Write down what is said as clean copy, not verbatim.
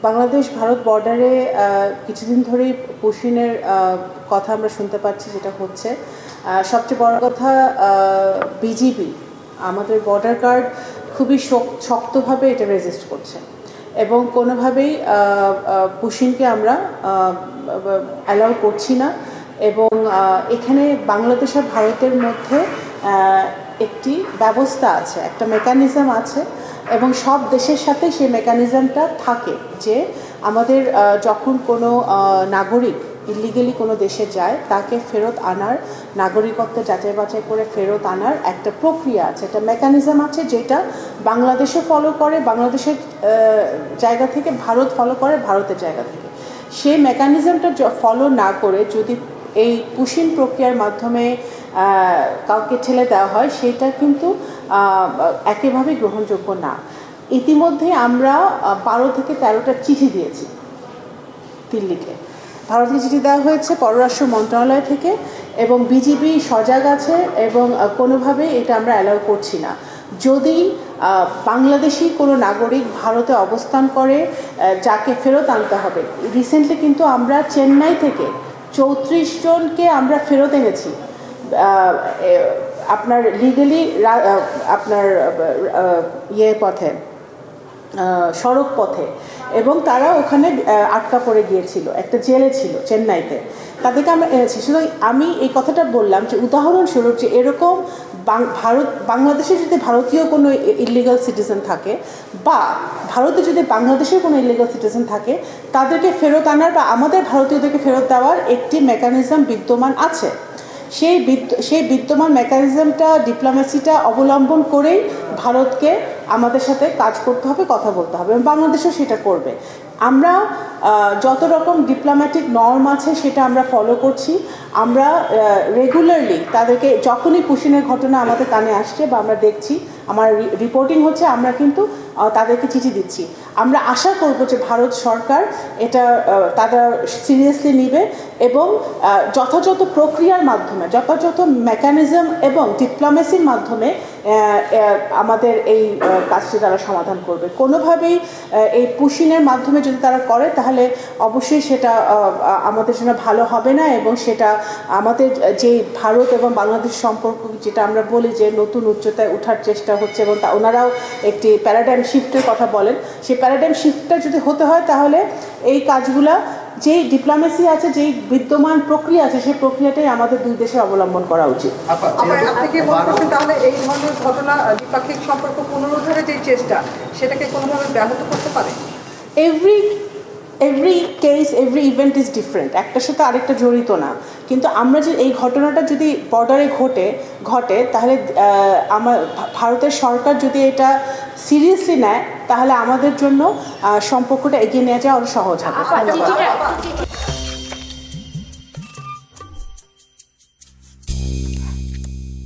বাংলাদেশ ভারত বর্ডারে কিছুদিন ধরেই পুশিনের কথা আমরা শুনতে পাচ্ছি, যেটা হচ্ছে সবচেয়ে বড় কথা বিজিবি আমাদের বর্ডার গার্ড খুবই শক্তভাবে এটা রেজিস্ট করছে এবং কোনোভাবেই পুশিনকে আমরা অ্যালাউ করছি না। এবং এখানে বাংলাদেশ আর ভারতের মধ্যে একটি ব্যবস্থা আছে, একটা মেকানিজম আছে এবং সব দেশের সাথে সেই মেকানিজমটা থাকে যে আমাদের যখন কোনো নাগরিক ইলিগেলি কোনো দেশে যায় তাকে ফেরত আনার, নাগরিকত্ব যাচাই বাছাই করে ফেরত আনার একটা প্রক্রিয়া আছে, একটা মেকানিজম আছে, যেটা বাংলাদেশও ফলো করে, বাংলাদেশের জায়গা থেকে ভারত ফলো করে ভারতের জায়গা থেকে। সেই মেকানিজমটা ফলো না করে যদি এই পুশিন প্রক্রিয়ার মাধ্যমে কাউকে ঠেলে দেওয়া হয়, সেটা কিন্তু একেবারেই গ্রহণযোগ্য না। ইতিমধ্যে আমরা 12 থেকে 13টা চিঠি দিয়েছি দিল্লিকে। ভারতকে চিঠি দেওয়া হয়েছে পররাষ্ট্র মন্ত্রণালয় থেকে এবং বিজিবি সজাগ আছে এবং কোনোভাবেই এটা আমরা অ্যালাউ করছি না। যদি বাংলাদেশি কোনো নাগরিক ভারতে অবস্থান করে যাকে ফেরত আনতে হবে, রিসেন্টলি কিন্তু আমরা চেন্নাই থেকে 34 জনকে আমরা ফেরত এনেছি আপনার লিগালি আপনার পথে, সড়ক পথে, এবং তারা ওখানে আটকা পড়ে গিয়েছিল, একটা জেলে ছিল চেন্নাইতে, তাদেরকে আমরা এনেছি। সুতরাং আমি এই কথাটা বললাম যে উদাহরণস্বরূপ যে এরকম বাংলাদেশে যদি ভারতীয় কোনো ইলিগাল সিটিজেন থাকে বা ভারতে যদি বাংলাদেশের কোনো ইলিগাল সিটিজেন থাকে, তাদেরকে ফেরত আনার বা আমাদের ভারতীয়দেরকে ফেরত দেওয়ার একটি মেকানিজম বিদ্যমান আছে। সেই বিদ্যমান মেকানিজমটা, ডিপ্লোমেসিটা অবলম্বন করেই ভারতকে আমাদের সাথে কাজ করতে হবে, কথা বলতে হবে এবং বাংলাদেশও সেটা করবে। আমরা যত রকম ডিপ্লোম্যাটিক নর্ম আছে সেটা আমরা ফলো করছি। আমরা রেগুলারলি তাদেরকে, যখনই পুশিনের ঘটনা আমাদের কানে আসছে বা আমরা দেখছি, আমার রিপোর্টিং হচ্ছে, আমরা কিন্তু তাদেরকে চিঠি দিচ্ছি। আমরা আশা করব যে ভারত সরকার এটা তারা সিরিয়াসলি নেবে এবং যথাযথ প্রক্রিয়ার মাধ্যমে, যথাযথ মেকানিজম এবং ডিপ্লোমেসির মাধ্যমে আমাদের এই কাজটি তারা সমাধান করবে। কোনোভাবেই এই পুশিনের মাধ্যমে যদি তারা করে তাহলে অবশ্যই সেটা আমাদের জন্য ভালো হবে না এবং সেটা আমাদের যে ভারত এবং বাংলাদেশ সম্পর্ক, যেটা আমরা বলি যে নতুন উচ্চতায় ওঠার চেষ্টা হচ্ছে এবং ওনারাও একটি প্যারাডাইম শিফটের কথা বলেন, সেই প্যারাডাইম শিফটটা যদি হতে হয় তাহলে এই কাজগুলা, যেই ডিপ্লোমেসি আছে, যেই বিদ্যমান প্রক্রিয়া আছে, সেই প্রক্রিয়াটাই আমাদের দুই দেশে অবলম্বন করা উচিত। আপনি কি মনে করছেন তাহলে এই ধরনের ঘটনা দ্বিপাক্ষিক সম্পর্ক পুনরুদ্ধারের যে চেষ্টা, সেটাকে কোনোভাবে ব্যাহত করতে পারে? Every case, every event is different, একটার সাথে আরেকটা জড়িত না। কিন্তু আমরা যে এই ঘটনাটা যদি বর্ডারে ঘটে তাহলে ভারতের সরকার যদি এটা সিরিয়াসলি নেয় তাহলে আমাদের জন্য সম্পর্কটা এগিয়ে নিয়ে যাওয়া আরও সহজ হবে।